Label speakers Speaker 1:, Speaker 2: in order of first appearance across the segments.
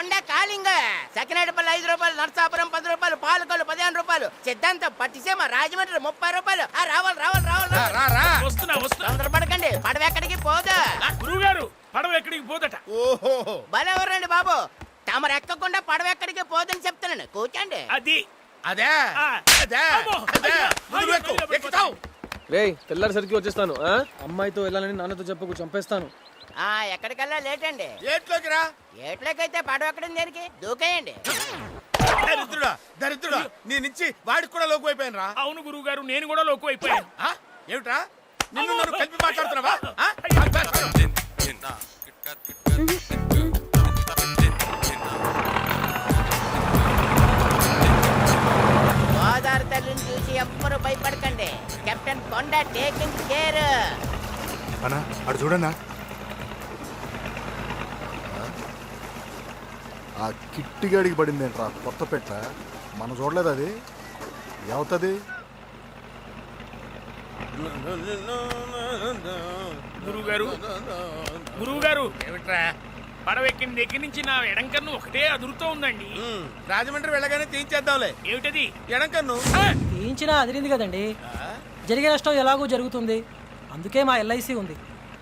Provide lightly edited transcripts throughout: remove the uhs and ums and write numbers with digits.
Speaker 1: కొండ కాలింగ సకినాటిపల్లి 5 రూపాయలు, నర్సాపురం 10 రూపాయలు, పాలకొల్లు 15 రూపాయలు, సిద్ధాంతం పట్టిసీమ రాజమండ్రి 30 రూపాయలు. రావాలి. తొందరపడకండి, పడవ ఎక్కడికి పోదు.
Speaker 2: గురువుగారు పడవ ఎక్కడికి పోదట.
Speaker 3: ఓహో
Speaker 1: బలెవరండి బాబు, తమరు ఎక్కకుండా పడవ ఎక్కడికి పోదని చెప్తానండి. కూర్చోండి.
Speaker 2: అది
Speaker 3: అదే
Speaker 2: ఆ.
Speaker 3: అదే
Speaker 2: అమ్మో,
Speaker 3: అదే
Speaker 2: అయ్యో,
Speaker 3: ముందు
Speaker 2: అయ్యో,
Speaker 3: ఎక్కు,
Speaker 2: అయ్యో,
Speaker 3: ఎక్కుతావు.
Speaker 4: రేయ్ తెల్లారిసరికి వచ్చేస్తాను. అమ్మాయితో వెళ్ళాలని నాన్నతో చెప్పకు, చంపేస్తాను.
Speaker 1: ఎక్కడికల్లా లేట్ అండి.
Speaker 3: ఏట్లోకి రా.
Speaker 1: ఏట్లోకైతే పడవ ఎక్కడం దేనికి, దూకేయండి.
Speaker 3: దరిద్రుడా దరిద్రుడా, నీ నుంచి వాడికి కూడా లోకు అయిపోయాను రా.
Speaker 2: అవును గురువుగారు, నేను కూడా లోకు అయిపోయాను.
Speaker 3: ఏమిట్రా నిన్ను నన్ను కలిపి మాట్లాడుతున్నావా?
Speaker 1: గోదావరి తల్లిని చూసి ఎవ్వరు భయపడకండి. కెప్టెన్ కొండ టేకింగ్ కేర్.
Speaker 5: అన్నా అటు చూడన్నా, ఆ కిట్టిగాడికి పడింది ఏంట్రా కొత్త పెట్ట, మనం చూడలేదు. అది ఏమవుతుంది?
Speaker 2: గురువుగారు
Speaker 3: ఏమిట్రా?
Speaker 2: పడవ ఎక్కిన దగ్గర నుంచి నా ఎడంకన్ను ఒకటే అదురుతూ ఉందండి.
Speaker 3: రాజమండ్రి వెళ్ళగానే తీయించేద్దాంలే.
Speaker 2: ఏమిటది?
Speaker 3: ఎడంకన్ను
Speaker 6: తీయించినా అదిరింది కదండి. జరిగే నష్టం ఎలాగో జరుగుతుంది, అందుకే మా ఎల్ఐసి ఉంది.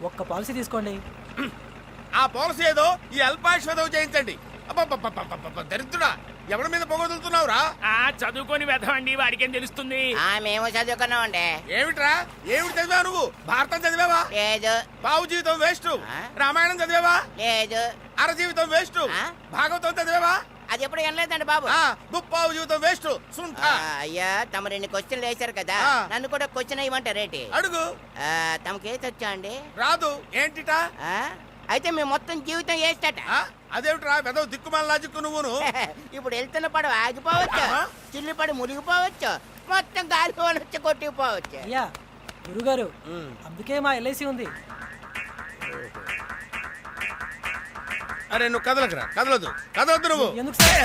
Speaker 6: ఒక్క పాలసీ తీసుకోండి.
Speaker 3: ఆ పాలసీ ఏదో ఈ అల్పాయుష్ చేయించండి. అబ్బబ్బబ్బబ్బబ్బబ్బ, దరిద్రుడా ఎవరి మీద పొగదులుతున్నావురా?
Speaker 2: చదువుకొని వెధవండి, వాడికేం తెలుస్తుంది?
Speaker 1: మేము చదువుకున్నామండి.
Speaker 3: ఏమిట్రా ఏమిటి చదివావు నువ్వు? భారతం చదివావా?
Speaker 1: లేదు.
Speaker 3: బావు జీవితం వేస్ట్. రామాయణం చదివావా?
Speaker 1: లేదు.
Speaker 3: అర జీవితం వేస్ట్. భాగవతం చదివావా?
Speaker 1: అది ఎప్పుడు వినలేదండి బాబు.
Speaker 3: ముప్పావు జీవితం వేస్ట్.
Speaker 1: అయ్యా తమరు ఇన్ని క్వశ్చన్లు వేశారు కదా, నన్ను కూడా క్వశ్చన్ వేయమంటారేంటి?
Speaker 3: అడుగు.
Speaker 1: తమకేసి వచ్చా అండి?
Speaker 3: రాదు. ఏంటిటా?
Speaker 1: అయితే మేము మొత్తం జీవితం వేస్తట.
Speaker 3: అదేమిట్రా వెదవ దిక్కుమాల లాజిక్కు నువ్వును.
Speaker 1: ఇప్పుడు వెళ్తున్న పడవ ఆగిపోవచ్చు, చిల్లి పడి మునిగిపోవచ్చు, మొత్తం గాలి వచ్చి కొట్టుకుపోవచ్చు.
Speaker 6: అయ్యా గురుగారు, అందుకే మా ఎల్ఐసి ఉంది.
Speaker 3: అరే నువ్వు కదలకురా, కదలొద్దు నువ్వు.
Speaker 6: ఎందుకు సార్?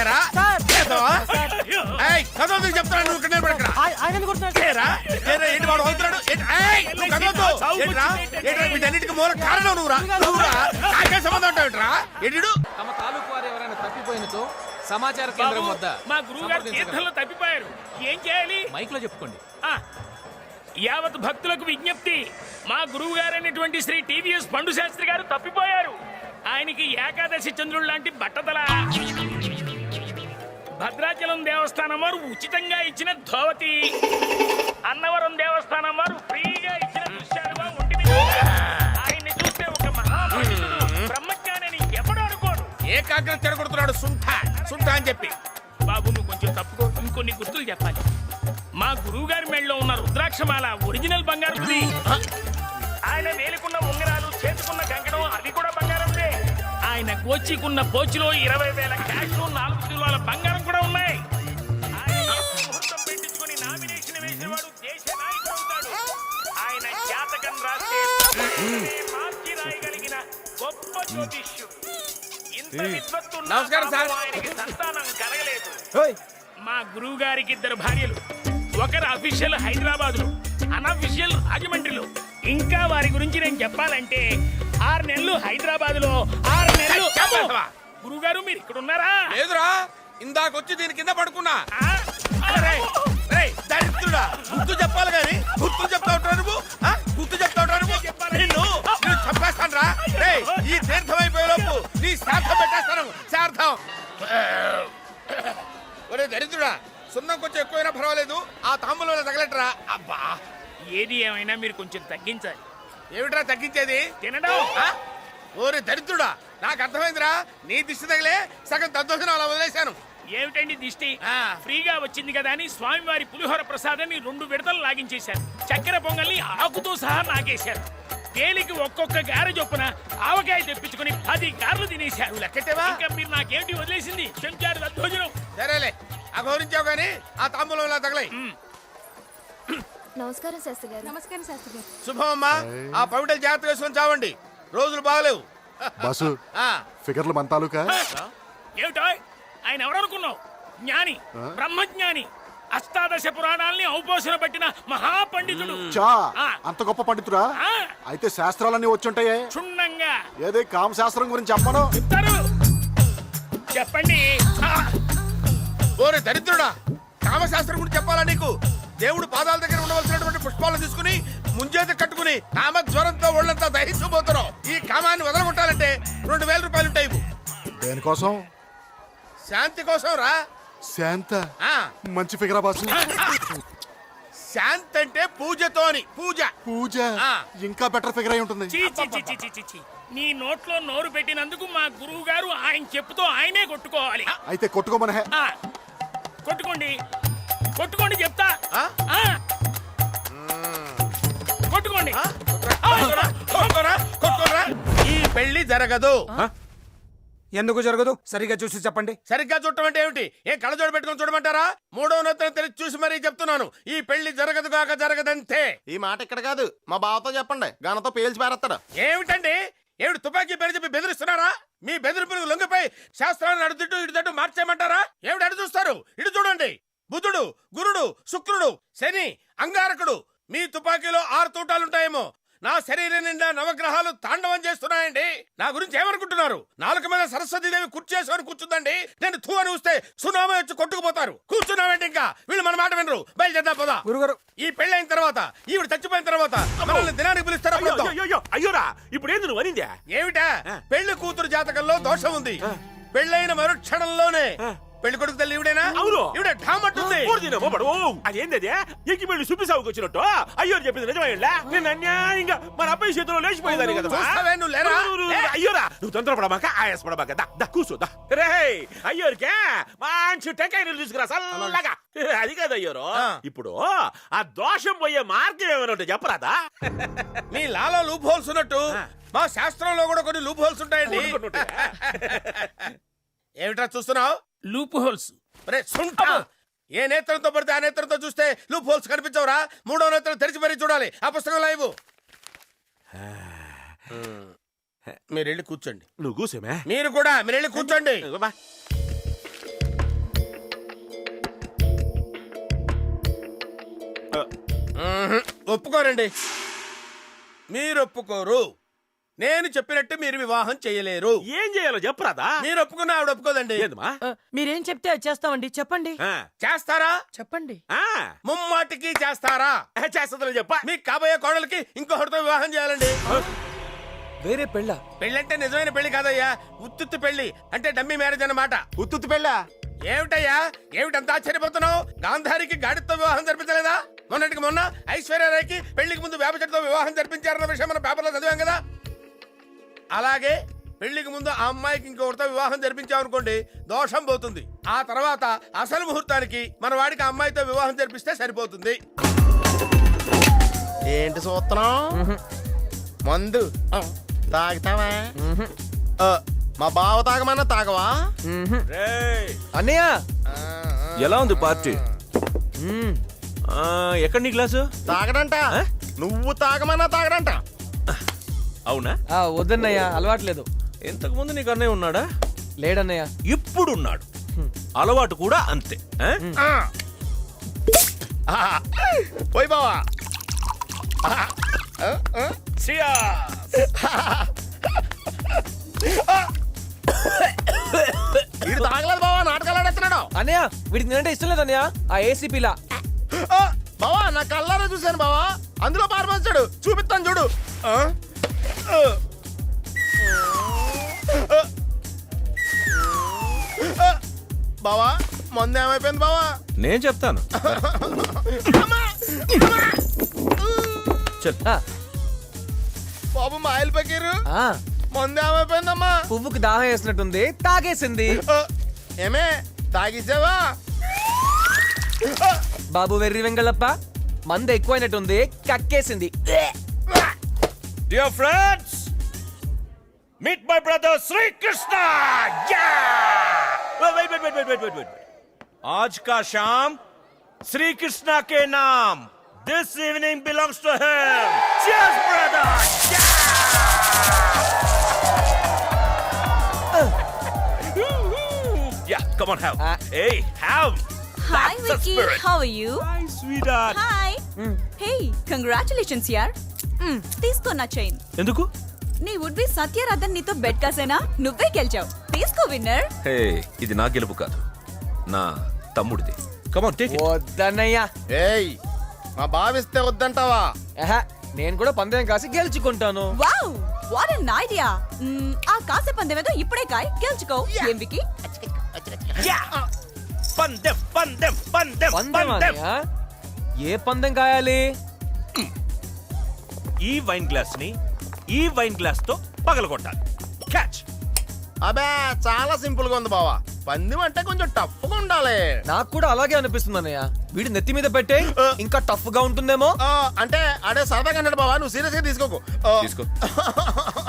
Speaker 3: ఏరా?
Speaker 6: సార్!
Speaker 3: చేస్తావా?
Speaker 6: సార్!
Speaker 3: ఏయ్, కదలొద్దు చెప్తాను, నువ్వు ఇక్కడ నిలబడకురా.
Speaker 6: ఆయన ఎందుకు కొడుతున్నారు?
Speaker 3: ఏరా? ఏంటి వాడు అవుతున్నాడు? ఏయ్, నువ్వు కదలొద్దు. ఏంట్రా? వీటన్నిటికీ మూల కారణం నువ్వురా. నాకే సంబంధం ఉంటావుట్రా? ఏంటిడు?
Speaker 4: తమ తాలూకు వారు ఎవరైనా తప్పిపోయినతో సమాచార కేంద్రం వద్ద
Speaker 2: మా గురువుగారు తీర్థంలో తప్పిపోయారు. ఏం చేయాలి?
Speaker 4: మైక్ లో చెప్పుకోండి.
Speaker 2: యావత్ భక్తులకు విజ్ఞప్తి, మా గురువు గారైనటువంటి శ్రీ టీవీఎస్ పండు శాస్త్రి గారు తప్పిపోయారు. ఆయనకి ఏకాదశి చంద్రుడు లాంటి బట్టతల. భద్రాచలం దేవస్థానం వారు ఉచితంగా ఇచ్చిన ధోవతి, అన్నవరం దేవస్థానం వారు ఫ్రీగా ఇచ్చిన దృశ్యాలుగా ఒంటి మీద. ఆయన్ని చూస్తే ఒక మహాపండితుడు, బ్రహ్మజ్ఞాని ఎవడు అనుకోడు.
Speaker 3: ఏకాగ్రత చెడగొడుతున్నాడు. సుంఠ అని చెప్పి.
Speaker 2: బాబు నువ్వు కొంచెం తప్పుకో, ఇంకొన్ని గుర్తులు చెప్పాలి. మా గురువు గారి మెడలో ఉన్న రుద్రాక్షమాల ఒరిజినల్ బంగారుది. ఆయన వేలుకున్న ఉంగరాలు, చేతుకున్న కంకణం అవి కూడా బంగారందే. ఆయన గోచికున్న పోచిలో 20,000 క్యాష్, 4 కిలోల బంగారం కూడా ఉన్నాయి. ఆయన ముహూర్తం పెట్టించుకుని నామినేషన్ వేసిన వాడు దేశ నాయకుడు అవుతాడు. ఆయన జాతకం రాస్తే మార్చి రాయగలిగిన గొప్ప జ్యోతిష్యుడు. ఇంత విద్వత్తున్న
Speaker 3: నమస్కారం సార్.
Speaker 2: ఆయనకి సంతానం కలగలేదు. మా గురువు గారికి 2 భార్యలు. ఒకరు అఫీషియల్ హైదరాబాద్లో, అన్అఫీషియల్ రాజమండ్రిలో. ఇంకా వారి గురించి నేను చెప్పాలంటే 6 నెలలు హైదరాబాద్లో, 6 నెలలు. గురువుగారు మీరు ఇక్కడ ఉన్నారా?
Speaker 3: లేదురా, ఇందాకొచ్చి దీని కింద పడుకున్నా. దరిద్రుడా, గుర్తు చెప్పాలి కానీ గుర్తు చెప్తా ఉంటావు నువ్వు. గుర్తు చెప్తా ఉంటావు నువ్వు. నిన్ను చంపేస్తాను రా. ఈ తీర్థం అయిపోయే లోపు నీ శార్థం పెట్టేస్తాను. శార్థం. ఒరే దరిద్రుడా, సున్నం కొంచెం ఎక్కువైనా పర్వాలేదు, ఆ తాంబూలంలో తగలట్రా. అబ్బా,
Speaker 2: ఏది ఏమైనా మీరు కొంచెం తగ్గించాలి.
Speaker 3: ఏమిట్రా తగ్గించేది?
Speaker 2: తినడం.
Speaker 3: ఓరే దరిద్రుడా, నాకు అర్థమైందిరా. నీ దిష్టి తగిలే సగం దద్దోజనం అలా వదిలేశాను.
Speaker 2: ఏమిటండి దిష్టి? ఫ్రీగా వచ్చింది కదా అని స్వామివారి పులిహోర ప్రసాదాన్ని 2 విడతలు లాగించేశారు. చక్కెర పొంగల్ని ఆకుతో సహా నాకేశారు. తేలికి ఒక్కొక్క గారె చొప్పున ఆవకాయ తెప్పించుకుని 10 గారెలు తినేశారు.
Speaker 3: లెక్కటేవా?
Speaker 2: ఇంకా మీరు నాకేమిటి వదిలేసింది? చెంచారు దద్దోజనం.
Speaker 3: సరేలే, అఘోరించావు కానీ ఆ తాంబూలంలో తగలయి.
Speaker 7: నమస్కారం శాస్త్రి గారు. నమస్కారం శాస్త్రి గారు.
Speaker 3: శుభం అమ్మా. ఆ పవిటలు జాగ్రత్త వేసుకొని చావండి, రోజులు బాగలేవు.
Speaker 5: బాసు ఫిగర్లు మన తాలూకా.
Speaker 2: ఏమిటో ఆయన ఎవరనుకున్నావు? జ్ఞాని, బ్రహ్మజ్ఞాని, అష్టాదశ పురాణాల్ని ఔపోసన పట్టిన మహాపండితుడు.
Speaker 5: అంత గొప్ప పండితుడా? అయితే శాస్త్రాలన్నీ వచ్చుంటాయే
Speaker 2: క్షుణ్ణంగా.
Speaker 5: ఏది కామశాస్త్రం గురించి చెప్పను.
Speaker 2: చెప్తారు. చెప్పండి.
Speaker 3: ఓరే దరిద్రుడా, కామశాస్త్రం గురించి చెప్పాలా నీకు? దేవుడు పాదాల దగ్గర ఉండవలసినటువంటి పుష్పాలను తీసుకుని ముంజేత కట్టుకుని కామ జ్వరంతో ఒళ్ళంతా దహించబోతున్నావు. ఈ కామాన్ని వదలగొట్టాలంటే 2000 రూపాయలు ఉంటాయి.
Speaker 5: దేనికోసం?
Speaker 3: శాంతి కోసం రా.
Speaker 5: శాంత
Speaker 3: ఆ,
Speaker 5: మంచి ఫిగరా బాసు.
Speaker 3: శాంతి అంటే పూజతో అని. పూజ
Speaker 5: పూజ
Speaker 3: ఆ.
Speaker 5: ఇంకా బెటర్ ఫిగర్ అయి ఉంటుంది.
Speaker 2: చీ, చీ, చీ, చీ, చీ, చీ, చీ. నీ నోట్లో నోరు పెట్టినందుకు మా గురువు గారు ఆయన చెప్పుతో ఆయనే కొట్టుకోవాలి.
Speaker 5: అయితే కొట్టుకోమనే.
Speaker 2: ఆ, కొట్టుకోండి కొట్టుకోండి చెప్తా.
Speaker 3: ఆ?
Speaker 2: ఆ. కొట్టుకోండి.
Speaker 3: కొట్టుకోరా, కొట్టుకోరా, కొట్టుకోరా. ఈ పెళ్లి జరగదు.
Speaker 8: ఎందుకు జరగదు? సరిగా చూసి చెప్పండి.
Speaker 3: సరిగ్గా చూడటం అంటే ఏమిటి? ఏ కళ్ళజోడు పెట్టుకొని చూడమంటారా? 3వ నెత్తిన తెరిచి చూసి మరీ చెప్తున్నాను, ఈ పెళ్లి జరగదు కాక జరగదంతే.
Speaker 9: ఈ మాట ఇక్కడ కాదు, మా బావతో చెప్పండి, గనతో పేల్చి పారేస్తాడు.
Speaker 3: ఏమిటండి? ఏమిటి తుపాకీ పేరు చెప్పి బెదిరిస్తున్నారా? మీ బెదిరింపులకు లొంగిపోయి శాస్త్రాలను అడుగుతూ ఇటు మార్చేయమంటారా? ఏమిటి అడు చూస్తారు? ఇటు చూడండి. బుధుడు, గురుడు, శుక్రుడు, శని, అంగారకుడు. మీ తుపాకీలో 6 తూటాలుంటాయేమో. నా శరీరం నిండా నవగ్రహాలు తాండవం చేస్తున్నాయండి. నా గురించి ఏమనుకుంటున్నారు? నాలుక మీద సరస్వతీదేవి కుర్చేసుకొని కూర్చుందండి. నేను తూ అని వస్తే సునామీ వచ్చి కొట్టుకుపోతారు. కూర్చున్నామంటే ఇంకా వీళ్ళు మన మాట వినరు. బయలుదేద్దాం పోదా.
Speaker 8: గురుగారు,
Speaker 3: ఈ పెళ్ళైన తర్వాత, ఈవిడ చచ్చిపోయిన తర్వాత మనల్ని దినానికి పిలుస్తారు. అప్పుడు వద్దాం.
Speaker 8: అయ్యోరా, ఇప్పుడు ఏంది నువ్వు అనిందా?
Speaker 3: ఏమిటా? పెళ్లి కూతురు జాతకంలో దోషం ఉంది. పెళ్ళైన మరుక్షణంలోనే పెళ్లి కొడుకు తల్లి ఈవిడేనా?
Speaker 8: అవును.
Speaker 3: ఈవిడ ఠామట్టుంది.
Speaker 8: అదేంది చూపిసావుకి వచ్చినట్టు అయ్యో చెప్పింది నిజమయ్యా? నేను అన్యాయంగా మన అబ్బాయి చేతిలో లేచిపోయేదాన్ని కదా.
Speaker 3: చూస్తావే నువ్వు లేరా?
Speaker 8: అయ్యోరా, నువ్వు తొందరపడమాక, ఆయాసపడమాక. దా కూర్చోదా. రే అయ్యోరికే మంచి టెంకాయ నీళ్ళు తీసుకురా చల్లగా. అది కాదు అయ్యోరు, ఇప్పుడు ఆ దోషం పోయే మార్గం ఏమైనా ఉంటే చెప్పరాదా?
Speaker 3: మీ లాలో లూప్ హోల్స్ ఉన్నట్టు మా శాస్త్రంలో కూడా కొన్ని లూప్ హోల్స్ ఉంటాయండి. ఏమిటా చూస్తున్నావు?
Speaker 2: Loop holes.
Speaker 3: ఏ నేత్రంతో పడితే ఆ నేత్రంతో చూస్తే లూప్ హోల్స్ కనిపించవురా. 3వ నేత్రం తెరిచి మరీ చూడాలి. ఆ పుస్తకం లైవ్. మీరు వెళ్ళి కూర్చోండి.
Speaker 8: నువ్వు కూర్చోమే.
Speaker 3: మీరు కూడా మీరు వెళ్ళి కూర్చోండి. ఒప్పుకోరండి. మీరు ఒప్పుకోరు. నేను చెప్పినట్టు మీరు వివాహం చేయలేరు.
Speaker 8: ఏం చేయాలో చెప్పరాదా?
Speaker 3: మీరు ఒప్పుకున్నా ఆవిడ ఒప్పుకోదండి.
Speaker 8: ఏందమ్మా?
Speaker 6: మీరేం చెప్తే అది చేస్తామండి. చెప్పండి.
Speaker 3: చేస్తారా?
Speaker 6: చెప్పండి.
Speaker 3: ముమ్మాటికి చేస్తారా?
Speaker 8: చేస్తుందని చెప్ప.
Speaker 3: మీ కాబోయే కోడలికి ఇంకొకటితో వివాహం చేయాలండి.
Speaker 4: వేరే పెళ్ళ?
Speaker 3: పెళ్ళంటే నిజమైన పెళ్లి కాదయ్యా, ఉత్తుత్తి పెళ్లి. అంటే డమ్మీ మ్యారేజ్ అన్నమాట.
Speaker 9: ఉత్తుత్తి పెళ్ళా?
Speaker 3: ఏమిటయ్యా, ఏమిటంత ఆశ్చర్యపోతున్నావు? గాంధారికి గాడితో వివాహం జరిపించలేదా? మొన్నటికి మొన్న ఐశ్వర్యరాయ్కి పెళ్లికి ముందు వేప చెట్టుతో వివాహం జరిపించారన్న విషయం మన పేపర్లో చదివాం కదా. అలాగే పెళ్లికి ముందు ఆ అమ్మాయికి ఇంకొకరితో వివాహం జరిపించామనుకోండి, దోషం పోతుంది. ఆ తర్వాత అసలు ముహూర్తానికి మన వాడికి ఆ అమ్మాయితో వివాహం జరిపిస్తే సరిపోతుంది.
Speaker 9: ఏంటి సూత్రం? మందు తాగుతావా? మా బావ తాగమన్నా తాగవా?
Speaker 4: అన్నయ్య
Speaker 8: ఎలా ఉంది పార్టీ? ఎక్కడ నీ గ్లాసు?
Speaker 9: తాగడంట. నువ్వు తాగమన్నా తాగడంట.
Speaker 8: అవునా?
Speaker 4: వద్దన్నయ్య, అలవాట్లేదు.
Speaker 8: ఇంతకు ముందు నీకు అన్నయ్య ఉన్నాడా?
Speaker 4: లేడన్నయ్య.
Speaker 8: ఇప్పుడు ఉన్నాడు. అలవాటు కూడా అంతే.
Speaker 9: పోయి బావా. వీడు తాగలేదు బావా, నాటకాలు ఆడేస్తున్నాడు.
Speaker 4: అన్నయ్య వీడికి నేనంటే ఇష్టం లేదన్నయ్య. ఆ ఏసీపీలా.
Speaker 9: బావా నా కళ్ళారా చూశాను బావా, అందులో పారమోస్తాడు. చూపిస్తాను చూడు. బావా మందు ఏమైపోయింది బావా?
Speaker 8: నేను చెప్తాను.
Speaker 9: బాబు మా ఆయిల్ పకీరు మందు ఏమైపోయిందమ్మా?
Speaker 4: పువ్వుకి దాహం వేసినట్టుంది, తాగేసింది.
Speaker 9: ఏమే తాగిసావా?
Speaker 4: బాబు వెర్రి వెంగళప్ప, మంద ఎక్కువైనట్టుంది, కక్కేసింది.
Speaker 8: Dear friends, meet my brother Sri Krishna. Yeah! Wait. आज का शाम श्री कृष्णा के नाम. This evening belongs to him. Cheers, brother. Yeah, come on, have. Hey, have.
Speaker 7: Hi,
Speaker 8: That's the
Speaker 7: Vicky.
Speaker 8: spirit.
Speaker 7: How are you?
Speaker 8: Hi, sweetheart.
Speaker 7: Hi. Hey, congratulations, yaar. తీసుకో నా chain.
Speaker 8: ఎందుకు?
Speaker 7: నీ would be సత్యరాధన్ నీతో బెట్ కాసేనా? నువ్వే గెలిచావు. తీసుకో winner.
Speaker 10: హే ఇది నా గెలుపు కాదు, నా తమ్ముడిది. Come on take it.
Speaker 4: వద్దన్నయ్యా.
Speaker 9: ఏయ్ మా బావిస్తే వద్దంటావా?
Speaker 4: నేను కూడా పందెం కాసి గెలుచుకుంటాను.
Speaker 7: Wow what an idea. ఆ కాసే పందెమేదో ఇప్పుడే కాయ్ గెలుచుకో. ఏం వికి?
Speaker 8: పందెం పందెం పందెం
Speaker 4: పందెం
Speaker 8: పందెం.
Speaker 4: అన్నయ్య? ఏ పందెం కాయాలి?
Speaker 8: ఈ వైన్ గ్లాస్ ని ఈ వైన్ గ్లాస్ తో పగలగొట్టాలి. క్యాచ్.
Speaker 9: అబే చాలా సింపుల్ గా ఉంది బావా. పందెం అంటే కొంచెం టఫ్ గా ఉండాలి.
Speaker 4: నాకు కూడా అలాగే అనిపిస్తుంది అన్నయ్య. వీడి నెత్తి మీద పెట్టే ఇంకా టఫ్ గా ఉంటుందేమో.
Speaker 9: అంటే అడే సరదాగా అన్నాడు బావా, నువ్వు సీరియస్ గా తీసుకోకు.
Speaker 10: తీసుకో.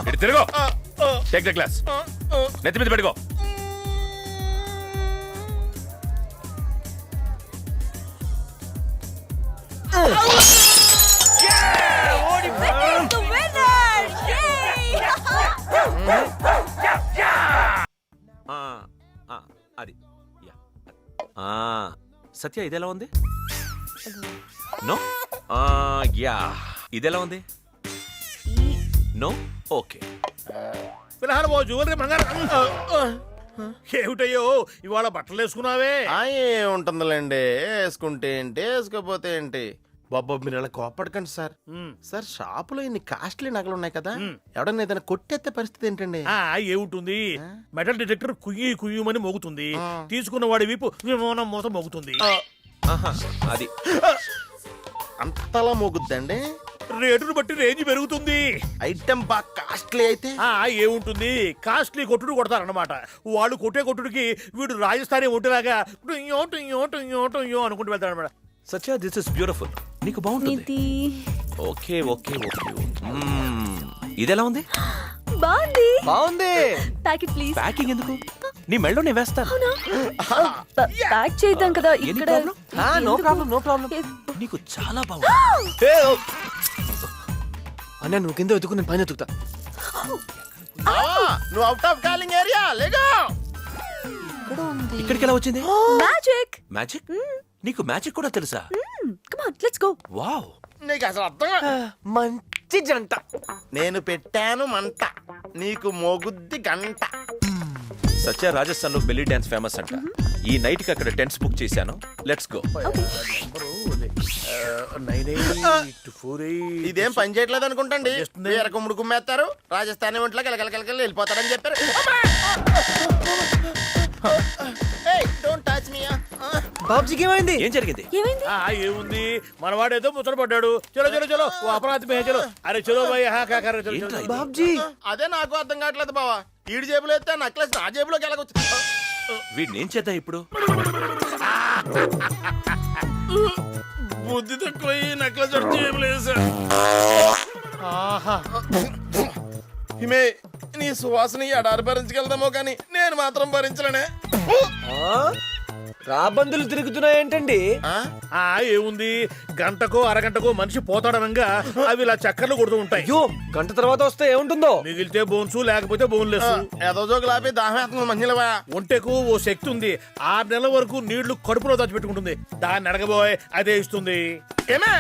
Speaker 10: ఇటు తిరుగు. Take the glass. నెత్తి మీద పెట్టుకో.
Speaker 7: The winner! Yay!
Speaker 8: అది యా. సత్య ఇదెలా ఉంది? నో. యా ఇదెలా ఉంది? నో. ఓకే.
Speaker 3: పిల్లలు ఓ జ్యువెలరీ బంగారం. ఏమిటయ్యో ఇవాళ బట్టలు వేసుకున్నావే?
Speaker 9: ఏముంటుందిలేండి, వేసుకుంటే ఏంటి వేసుకోపోతే ఏంటి. బాబా మీరు ఇలా కోపడకండి సార్. సార్ షాపులో ఇన్ని కాస్ట్లీ నగలు ఉన్నాయి కదా, ఎవడన్నా ఏదైనా కొట్టేస్తే పరిస్థితి ఏంటండి?
Speaker 3: ఏముంటుంది, మెటల్ డిటెక్టర్ కుయ్యి కుయ్యమని మోగుతుంది. తీసుకున్న వాడి వీపు విమానం మూత మోగుతుంది.
Speaker 8: అది
Speaker 9: అంతలా మోగుద్దండి?
Speaker 3: రేటును బట్టి రేంజ్ పెరుగుతుంది.
Speaker 9: ఐటమ్ బాగా కాస్ట్లీ అయితే
Speaker 3: ఏముంటుంది, కాస్ట్లీ కొట్టుడు కొడతారన్నమాట. వాళ్ళు కొట్టే కొట్టుడికి వీడు రాజస్థానీ ఒంటిలాగా అనుకుంటూ వెళ్తాడు అనమాట.
Speaker 8: సత్య దిస్ ఇస్ బ్యూటిఫుల్. నీకు బాగుంటుంది. Okay okay okay. ఇదెలా ఉంది?
Speaker 7: బాగుంది.
Speaker 4: బాగుంది.
Speaker 7: Packet please.
Speaker 8: ప్యాకింగ్ ఎందుకు? నీ మెళ్ళో నేను వేస్తాను.
Speaker 7: ప్యాక్ చేద్దాం కదా ఇక్కడ.
Speaker 4: No problem no problem.
Speaker 8: నీకు చాలా బాగుంది.
Speaker 4: అన్న నువ్వు కింద వెతుకు, నేను పైన వెతుకుతా.
Speaker 9: నువ్వు అవుట్ ఆఫ్ కాలింగ్ ఏరియా లేగా.
Speaker 8: ఇక్కడికి ఎలా వచ్చింది?
Speaker 7: మ్యాజిక్.
Speaker 8: మ్యాజిక్? నీకు మ్యాజిక్ కూడా తెలుసా?
Speaker 7: Come on let's go.
Speaker 8: Wow.
Speaker 9: నీకు అసలు అర్థం.
Speaker 4: మంచి జంట.
Speaker 9: నేను పెట్టాను మంట, నీకు మోగుద్ది గంట.
Speaker 8: సత్య రాజస్థాన్ లో బెల్లీ డాన్స్ ఫేమస్ అంట. ఈ నైట్ కి అక్కడ టెంట్స్ బుక్ చేశాను. Let's go.
Speaker 9: ఇదేం పని చేయట్లేదు అనుకుంటండి. వేరే కుమ్ముడు కుమ్మేస్తారు, రాజస్థానీ ఒంట్లో కలకలకలకల వెళ్ళిపోతారని చెప్పారు. Don't touch me.
Speaker 4: బాబ్జీకి ఏమైంది?
Speaker 8: ఏం జరిగింది?
Speaker 3: ఏముంది, మనవాడేదో ముచ్చట పడ్డాడు. చలో చలో చలో అపరాధి మే చలో. అరే చలో భయ్.
Speaker 4: బాబ్జీ
Speaker 9: అదే నాకు అర్థం కావట్లేదు బావా. ఈడి జేబులో అయితే నెక్లెస్ నా జేబులోకి ఎలాగొచ్చు?
Speaker 8: వీడిని ఏం చేద్దాం ఇప్పుడు?
Speaker 3: బుద్ధి తక్కువ నెక్లెస్ జేబులో.
Speaker 9: హిమే నీ సువాసన ఎడారి భరించగలదేమో కానీ నేను మాత్రం భరించలేనే.
Speaker 4: రాబందులు తిరుగుతున్నాయేంటండి?
Speaker 3: ఏముంది, గంటకో అరగంటకో మనిషి పోతాడనంగా అవి ఇలా చక్కర్లు కొడుతూ ఉంటాయి.
Speaker 4: అయ్యో గంట తర్వాత వస్తే ఏముంటుందో?
Speaker 3: మిగిలితే బోన్స్, లేకపోతే బోన్లెస్.
Speaker 9: ఏదో జోకులు ఆపి దాహేస్తుంది మంచిలవా.
Speaker 3: ఒంటెకు ఓ శక్తి ఉంది. 6 నెలల వరకు నీళ్లు కడుపులో దాచిపెట్టుకుంటుంది. దాన్ని అడగబోయ్ అదే ఇస్తుంది.
Speaker 9: ఏమే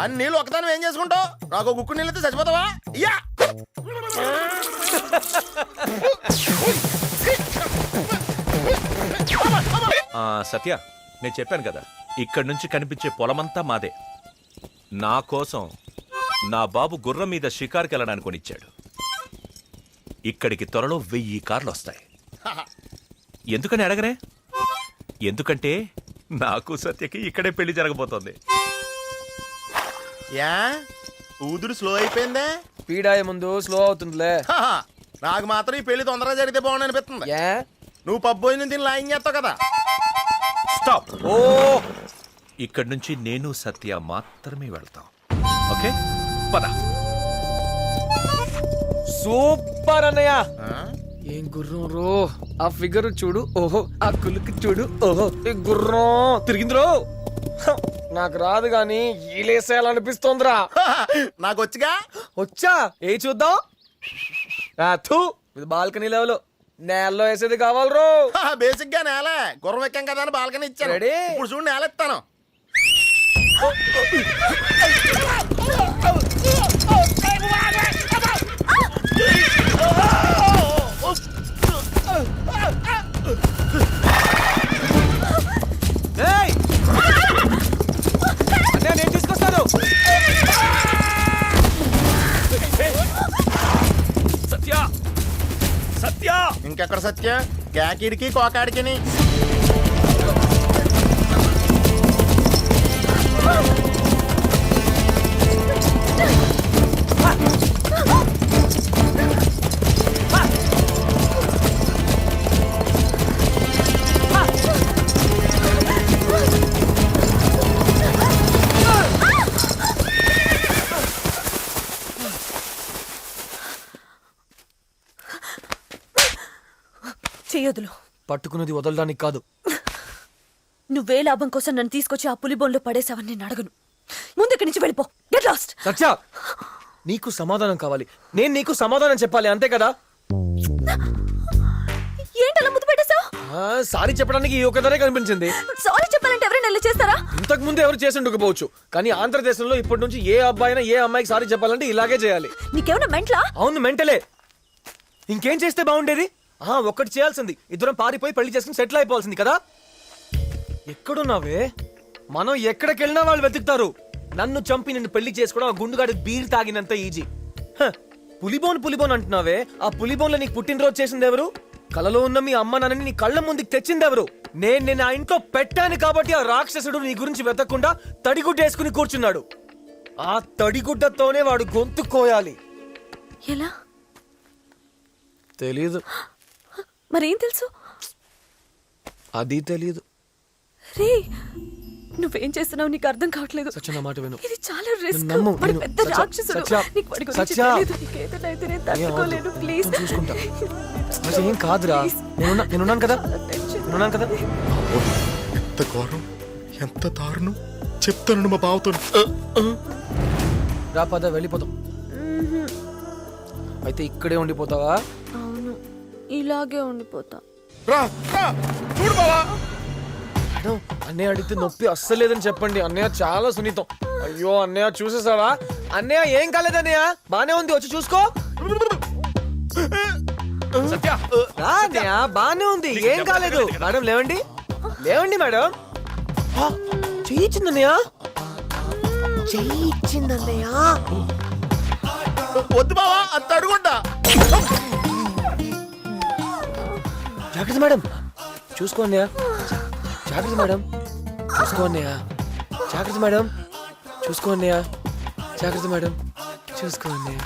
Speaker 9: అన్ని నీళ్ళు ఒకదాని ఏం చేసుకుంటావు? నాకు గుక్కు నీళ్ళైతే చచ్చిపోతావా? ఇయ్యా.
Speaker 8: సత్య నేను చెప్పాను కదా, ఇక్కడి నుంచి కనిపించే పొలమంతా మాదే. నా కోసం నా బాబు గుర్రం మీద షికార్కి వెళ్ళడానికి కొనిచ్చాడు. ఇక్కడికి త్వరలో 1000 కార్లు వస్తాయి. ఎందుకని అడగరే? ఎందుకంటే నాకు సత్యకి ఇక్కడే పెళ్లి జరగబోతోంది.
Speaker 9: Yeah ఊదుడు slow అయిపోయిందే.
Speaker 4: పీడాయ ముందు స్లో అవుతుందిలే.
Speaker 9: నాకు మాత్రం ఈ పెళ్లి తొందరగా జరిగితే బాగుంది అనిపిస్తుంది. నువ్వు పబ్బు పోయిన దీన్ని లాయిన్ చేస్తావు కదా.
Speaker 8: స్టాప్. ఓ ఇక్కడి నుంచి నేను సత్య మాత్రమే వెళ్తాం. ఓకే పద.
Speaker 4: సూపర్ అన్నయ్య. ఏం గుర్రం రో, ఆ ఫిగర్ చూడు. ఓహో ఆ కులుకు చూడు. ఓహో ఈ గుర్రం తిరిగింది రో. నాకు రాదు గాని ఈలేసేయాలనిపిస్తోందిరా.
Speaker 9: నాకు వచ్చిగా.
Speaker 4: వచ్చా ఏ చూద్దాం. ఇది బాల్కనీ లెవెల్, నేలలో వేసేది కావాలి రో.
Speaker 9: బేసిక్ గా నేలే, గుర్రం ఎక్కాం కదా అని బాల్కనీ ఇచ్చాను. ఇప్పుడు చూడు నేల ఎత్తాను.
Speaker 10: సత్య
Speaker 9: ఇంకెక్కడ సత్య కేకిడికి కోకాడికిని
Speaker 7: చెయ్యొదులు.
Speaker 4: పట్టుకున్నది వదలడానికి కాదు.
Speaker 7: నువ్వే లాభం కోసం నన్ను తీసుకొచ్చి ఆ పులి బోన్లో పడేసావని నేను అడగను. ముందు ఇక్కడి నుంచి వెళ్ళిపో. Get lost.
Speaker 4: సత్య నీకు సమాధానం కావాలి, నేను నీకు సమాధానం చెప్పాలి, అంతే కదా?
Speaker 7: ఏంటలా ముద్దు పెట్టేశావు?
Speaker 4: సారీ చెప్పడానికి ఈ ఒక్కదానే కనిపించింది.
Speaker 7: సారీ చెప్పాలంటే ఎవరైనా వెళ్ళి చేస్తారా?
Speaker 4: ఇంతకు ముందు ఎవరు చేసి ఉండకపోవచ్చు, కానీ ఆంధ్రదేశంలో ఇప్పటి నుంచి ఏ అబ్బాయినా ఏ అమ్మాయికి సారీ చెప్పాలంటే ఇలాగే చేయాలి.
Speaker 7: నీకేమైనా మెంట్లా?
Speaker 4: అవును, మెంటలే. ఇంకేం చేస్తే బాగుండేది? ఒక్కటి చేయాల్సింది, ఇద్దరం పారిపోయి పెళ్లి చేసుకుని సెటిల్ అయిపోవాల్సింది కదా. ఎక్కడున్నావే? మనం ఎక్కడికెళ్ళినా వాళ్ళు వెతుకుతారు. నన్ను చంపి నిన్ను పెళ్లి చేసుకోవడం ఆ గుండుగాడి బీర్ తాగినంత ఈజీ. పులిబోన్ అంటున్నావే, ఆ పులిబోన్లో నీకు పుట్టినరోజు చేసింది ఎవరు? కలలో ఉన్న మీ అమ్మ నాన్నని నీ కళ్ళ ముందుకు తెచ్చింది ఎవరు? నేను ఆ ఇంట్లో పెట్టాను కాబట్టి ఆ రాక్షసుడు నీ గురించి వెతకకుండా తడిగుడ్డ వేసుకుని కూర్చున్నాడు. ఆ తడిగుడ్డతోనే వాడు గొంతు కోయాలి.
Speaker 7: ఎలా?
Speaker 4: తెలీదు.
Speaker 7: మరేం తెలుసు?
Speaker 4: అది తెలీదు.
Speaker 7: రే, నువ్వేం చేస్తున్నావు నీకు అర్థం కావట్లేదు.
Speaker 4: సత్య, నా మాట విను.
Speaker 7: ఇది చాలా రిస్క్.
Speaker 4: నమ్ము,
Speaker 7: వాడు
Speaker 4: విను.
Speaker 7: పెద్ద
Speaker 4: సత్య,
Speaker 7: రాక్షసుడు.
Speaker 4: సత్య,
Speaker 7: నీకు వాడి గురించి
Speaker 4: సత్య.
Speaker 7: తెలీదు. నీకేదైనా అయితే నేను తట్టుకోలేను. ప్లీజ్.
Speaker 4: నేను చూసుకుంటా. అసలు ఏం కాదురా, నేనున్నాను కదా.
Speaker 5: ఎంత ఘోరం, ఎంత దారుణం చెప్తాను మా బావతో.
Speaker 4: రా పద, వెళ్ళిపోతాం. అయితే ఇక్కడే ఉండిపోతావా?
Speaker 7: అవును, ఇలాగే ఉండిపోతా.
Speaker 3: రా చూడు బావా.
Speaker 4: మేడం, అన్నయ్య అడిగితే నొప్పి అస్సలేదని చెప్పండి. అన్నయ్య చాలా సున్నితం. అయ్యో అన్నయ్య, చూసేసావా? అన్నయ్య ఏం కాలేదు అన్నయ్య, బానే ఉంది, వచ్చి చూసుకో.
Speaker 10: సత్య
Speaker 4: రా అన్నయ్య, బానే ఉంది, ఏం కాలేదు. మేడం లేవండి, లేవండి మేడం. చేయించిందన్నయ్య, చేయించిందన్నయ్య.
Speaker 9: వద్దు బావా, అంత అడుగుంటా.
Speaker 4: జాగ్రత్త మేడం, చూసుకో అన్నయ్య. జాగ్రత్త మేడం, చూసుకో అన్నయ్య. జాగ్రత్త మేడం, చూసుకో అన్నయ్య. జాగ్రత్త మేడం, చూసుకో అన్నయ్య.